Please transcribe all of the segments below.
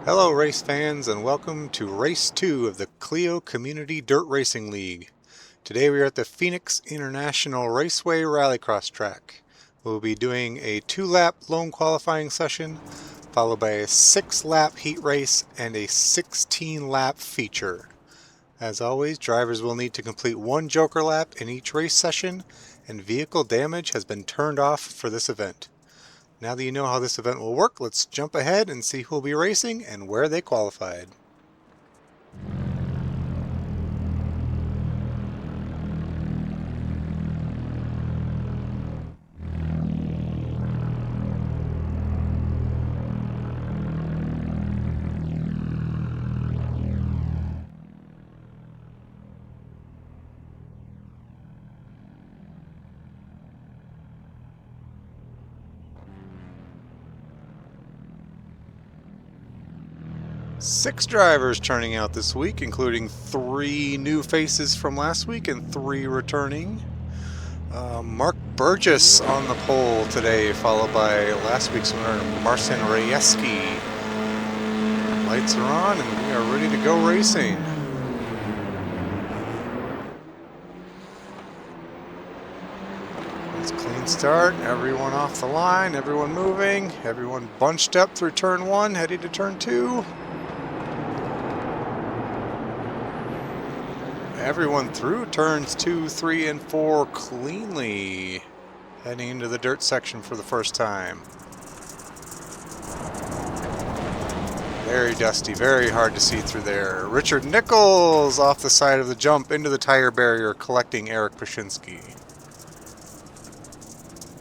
Hello race fans and welcome to Race 2 of the Clio Community Dirt Racing League. Today we are at the Phoenix International Raceway Rallycross track. We'll be doing a 2-lap lone qualifying session, followed by a 6-lap heat race and a 16-lap feature. As always, drivers will need to complete one joker lap in each race session, and vehicle damage has been turned off for this event. Now that you know how this event will work, let's jump ahead and see who will be racing and where they qualified. Six drivers turning out this week, including 3 new faces from last week and 3 returning. Mark Burgess on the pole today, followed by last week's winner, Marcin Rejewski. Lights are on and we are ready to go racing. It's a clean start, everyone off the line, everyone moving, everyone bunched up through turn 1, heading to turn 2. Everyone through turns 2, 3, and 4 cleanly, heading into the dirt section for the first time. Very dusty, very hard to see through there. Richard Nichols off the side of the jump into the tire barrier, collecting Eric Pashinsky.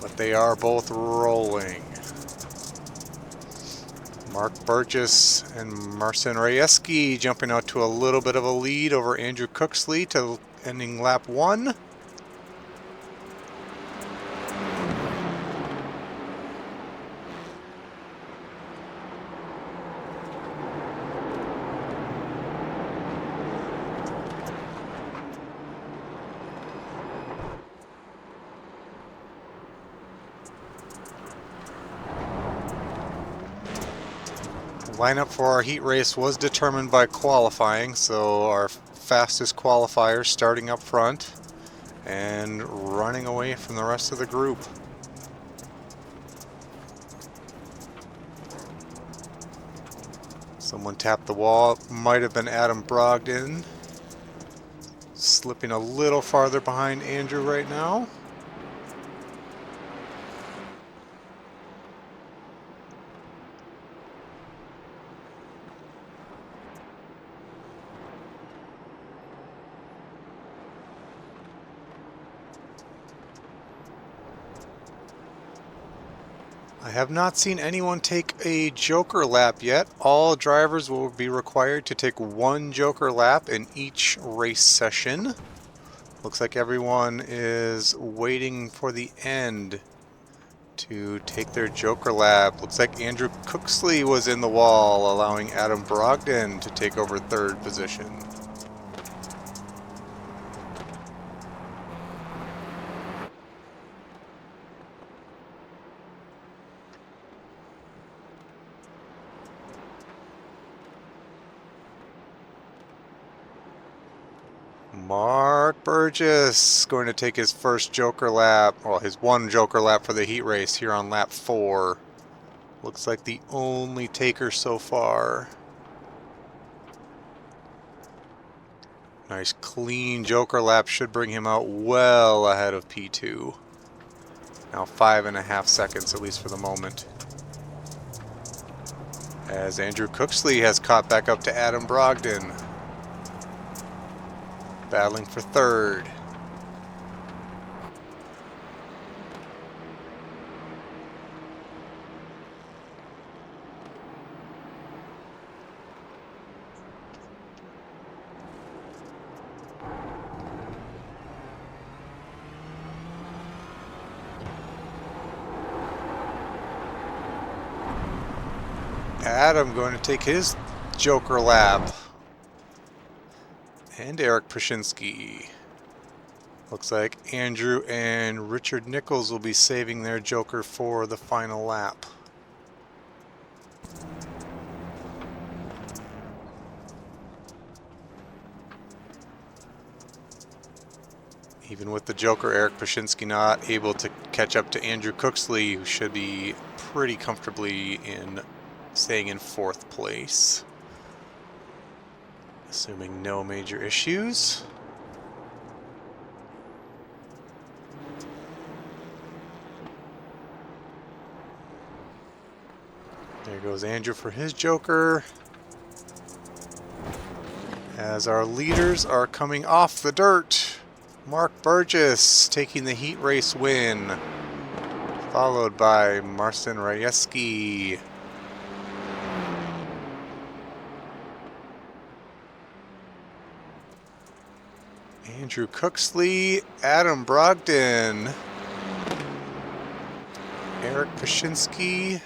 But they are both rolling. Mark Burgess and Marcin Rejewski jumping out to a little bit of a lead over Andrew Cooksley to ending lap 1. Lineup for our heat race was determined by qualifying, so our fastest qualifier starting up front and running away from the rest of the group. Someone tapped the wall, might have been Adam Brogdon, slipping a little farther behind Andrew right now. I have not seen anyone take a joker lap yet. All drivers will be required to take one joker lap in each race session. Looks like everyone is waiting for the end to take their joker lap. Looks like Andrew Cooksley was in the wall, allowing Adam Brogdon to take over 3rd position. Mark Burgess going to take his first joker lap, well, his one joker lap for the heat race here on lap 4. Looks like the only taker so far. Nice clean joker lap should bring him out well ahead of P2. Now 5.5 seconds, at least for the moment. As Andrew Cooksley has caught back up to Adam Brogdon, battling for 3rd. Adam going to take his joker lap. And Eric Pashinsky. Looks like Andrew and Richard Nichols will be saving their joker for the final lap. Even with the Joker, Eric Pashinsky not able to catch up to Andrew Cooksley, who should be pretty comfortably staying in 4th place. Assuming no major issues. There goes Andrew for his Joker. As our leaders are coming off the dirt, Mark Burgess taking the heat race win, followed by Marcin Rajewski. Andrew Cooksley, Adam Brogdon, Eric Pashinsky,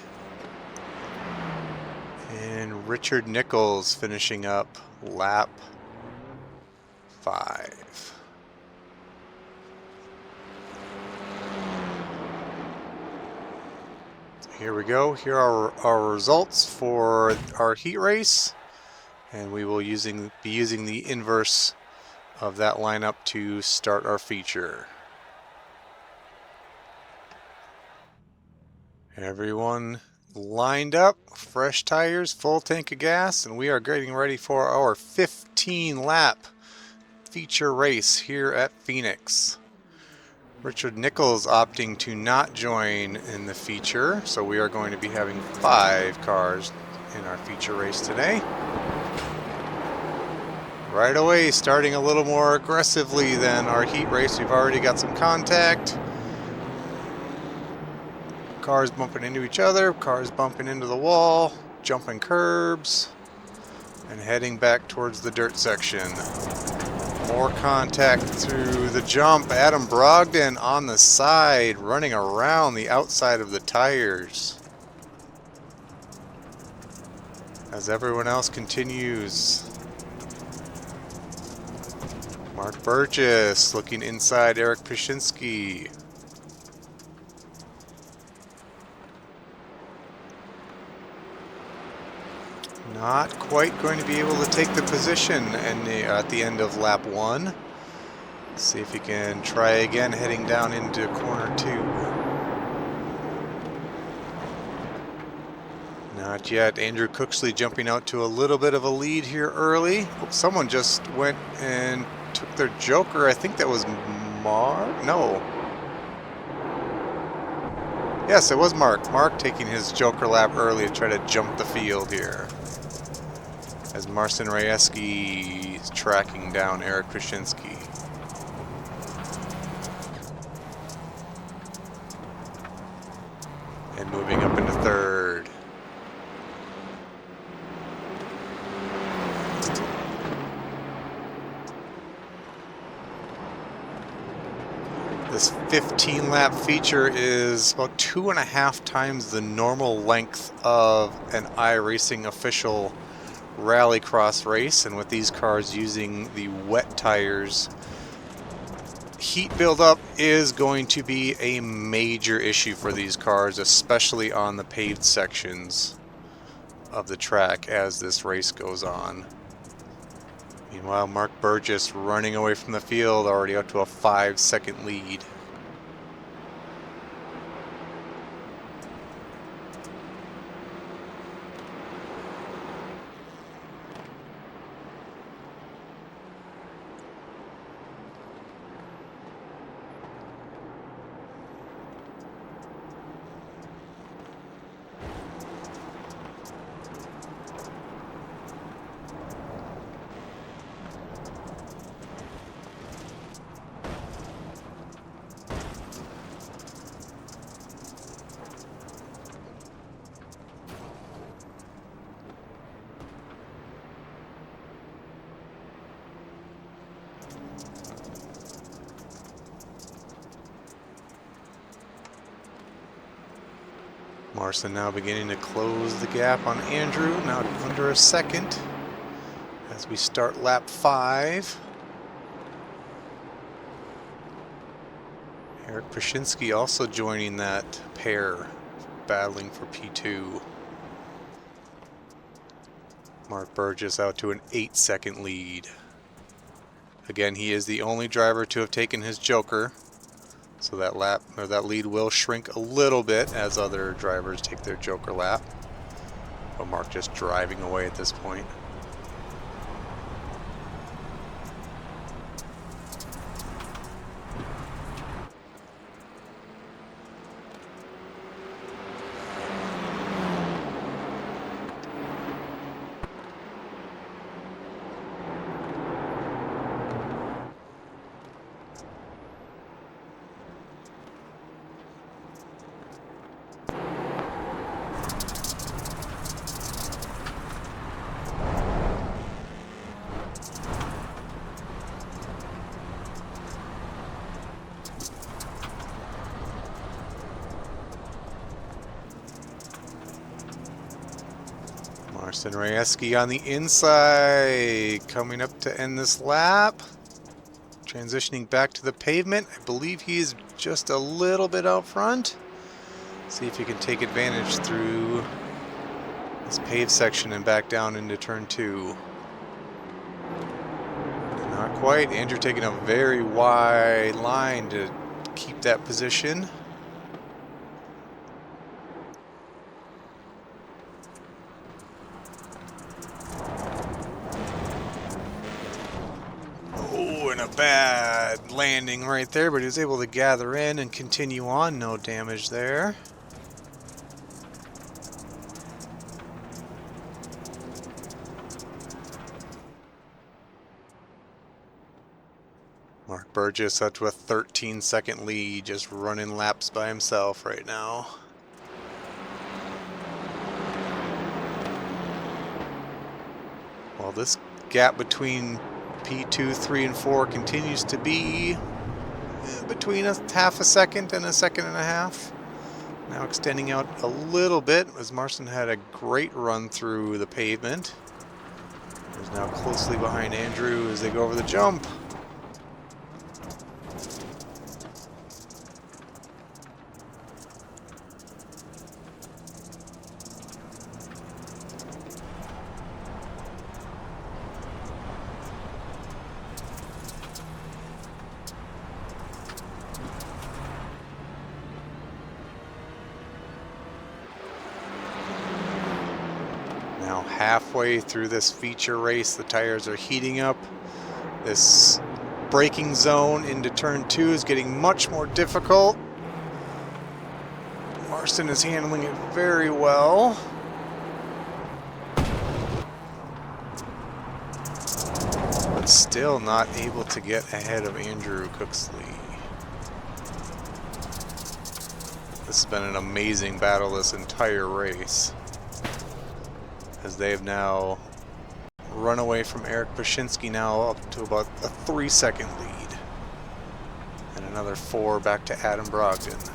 and Richard Nichols finishing up lap 5. Here we go. Here are our results for our heat race, and we will be using the inverse of that lineup to start our feature. Everyone lined up, fresh tires, full tank of gas, and we are getting ready for our 15-lap feature race here at Phoenix. Richard Nichols opting to not join in the feature, so we are going to be having 5 cars in our feature race today. Right away, starting a little more aggressively than our heat race. We've already got some contact. Cars bumping into each other, cars bumping into the wall, jumping curbs, and heading back towards the dirt section. More contact through the jump. Adam Brogdon on the side, running around the outside of the tires. As everyone else continues. Mark Burgess looking inside Eric Pashinsky. Not quite going to be able to take the position at the end of lap 1. Let's see if he can try again heading down into corner 2. Not yet. Andrew Cooksley jumping out to a little bit of a lead here early. Someone just went and took their Joker. I think that was Mark? No. Yes, it was Mark. Mark taking his Joker lap early to try to jump the field here. As Marcin Rajewski is tracking down Eric Pashinsky. And moving up into 3rd. This 15-lap feature is about 2.5 times the normal length of an iRacing official Rallycross race, and with these cars using the wet tires, heat buildup is going to be a major issue for these cars, especially on the paved sections of the track as this race goes on. Meanwhile, Mark Burgess running away from the field, already up to a 5-second lead. Marcin now beginning to close the gap on Andrew, now under a second as we start lap 5. Eric Pashinsky also joining that pair, battling for P2. Mark Burgess out to an 8-second lead Again, he is the only driver to have taken his joker, so that lap or that lead will shrink a little bit as other drivers take their joker lap. But Mark just driving away at this point. Marcin Rajewski on the inside, coming up to end this lap. Transitioning back to the pavement. I believe he's just a little bit out front. See if he can take advantage through this paved section and back down into turn 2. Not quite. Andrew taking a very wide line to keep that position. Bad landing right there, but he was able to gather in and continue on. No damage there. Mark Burgess up to a 13-second lead, just running laps by himself right now. Well, this gap between P2, 3, and 4 continues to be between a half a second and a second and a half. Now extending out a little bit as Marcin had a great run through the pavement. He's now closely behind Andrew as they go over the jump. Now halfway through this feature race, the tires are heating up. This braking zone into turn 2 is getting much more difficult. Marcin is handling it very well. But still not able to get ahead of Andrew Cooksley. This has been an amazing battle this entire race, as they have now run away from Eric Pashinsky, now up to about a 3-second lead. And another 4 back to Adam Brogdon.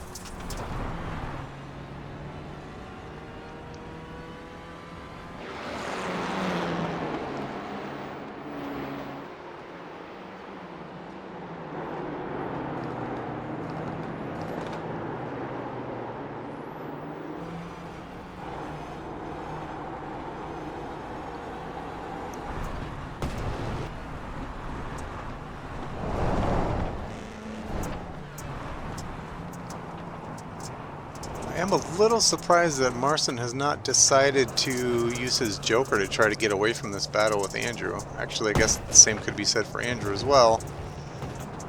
I am a little surprised that Marcin has not decided to use his joker to try to get away from this battle with Andrew. Actually, I guess the same could be said for Andrew as well.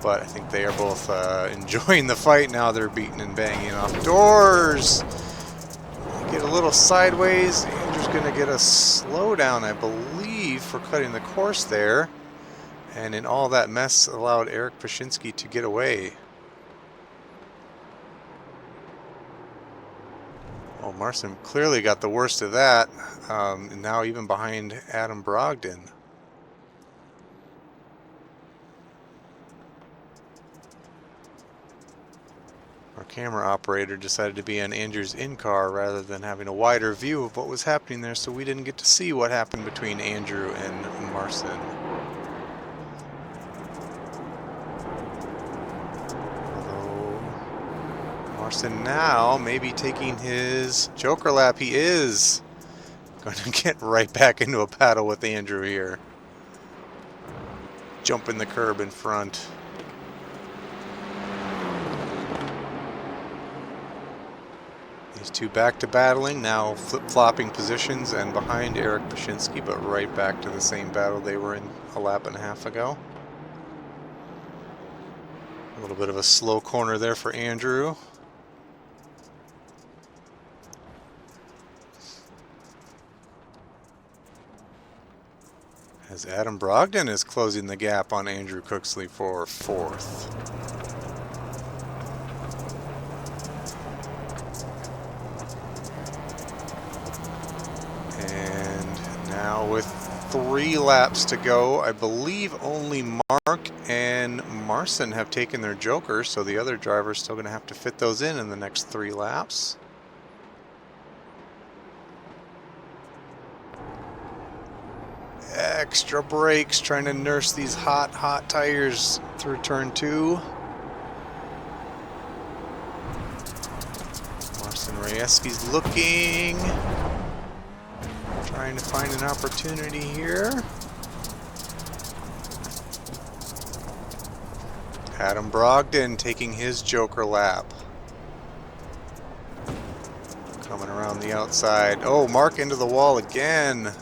But I think they are both enjoying the fight now. They're beating and banging off doors. Get a little sideways. Andrew's going to get a slowdown, I believe, for cutting the course there. And in all that mess, allowed Eric Pashinsky to get away. Well, Marcin clearly got the worst of that, and now even behind Adam Brogdon. Our camera operator decided to be on Andrew's in-car rather than having a wider view of what was happening there, so we didn't get to see what happened between Andrew and Marcin. Marcin now maybe taking his joker lap. He is going to get right back into a battle with Andrew here. jumping the curb in front. These two back to battling, now flip-flopping positions and behind Eric Pashinsky, but right back to the same battle they were in a lap and a half ago. A little bit of a slow corner there for Andrew. As Adam Brogdon is closing the gap on Andrew Cooksley for fourth. And now with 3 laps to go, I believe only Mark and Marson have taken their jokers, so the other driver's still going to have to fit those in the next 3 laps. Extra brakes, trying to nurse these hot tires through turn 2. Marcin Rajewski's looking, trying to find an opportunity here. Adam Brogdon taking his joker lap. Coming around the outside. Oh, Mark into the wall again,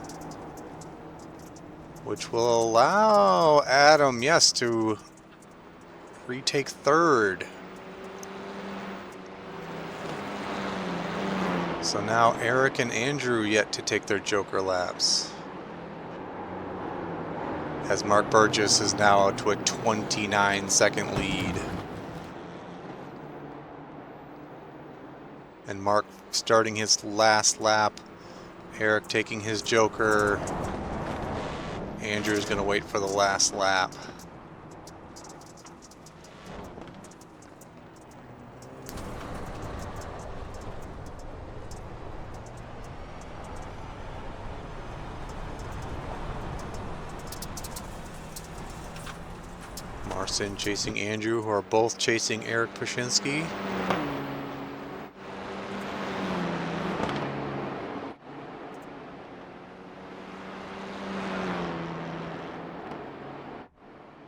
which will allow Adam, yes, to retake third. So now Eric and Andrew yet to take their joker laps, as Mark Burgess is now to a 29-second lead. And Mark starting his last lap, Eric taking his joker. Andrew's going to wait for the last lap. Marcin chasing Andrew, who are both chasing Eric Pashinsky.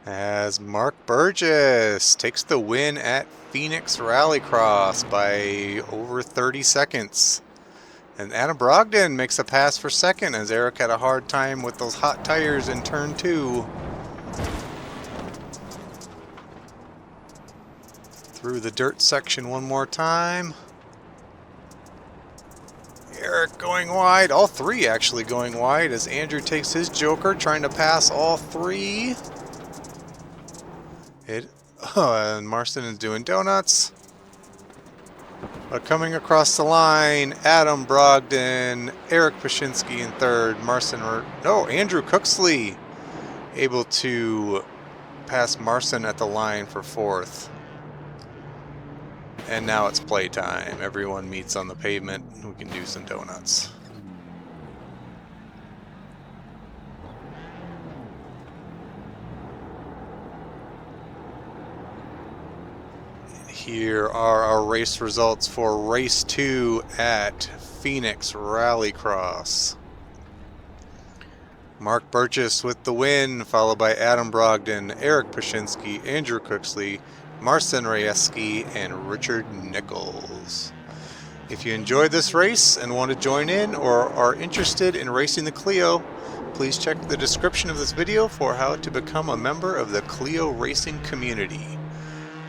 As Mark Burgess takes the win at Phoenix Rallycross by over 30 seconds. And Adam Brogdon makes a pass for second, as Eric had a hard time with those hot tires in turn 2. Through the dirt section one more time. Eric going wide, all 3 actually going wide, as Andrew takes his joker, trying to pass all 3. And Marcin is doing donuts. But coming across the line, Adam Brogdon, Eric Pashinsky in third, Andrew Cooksley able to pass Marcin at the line for fourth. And now it's playtime. Everyone meets on the pavement. We can do some donuts. Here are our race results for race 2 at Phoenix Rallycross. Mark Burgess with the win, followed by Adam Brogdon, Eric Pashinsky, Andrew Cooksley, Marcin Rajewski, and Richard Nichols. If you enjoyed this race and want to join in or are interested in racing the Clio, please check the description of this video for how to become a member of the Clio racing community.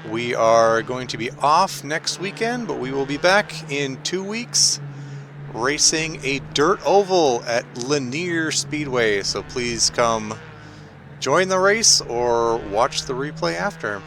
We are going to be off next weekend, but we will be back in 2 weeks racing a dirt oval at Lanier Speedway. So please come join the race or watch the replay after.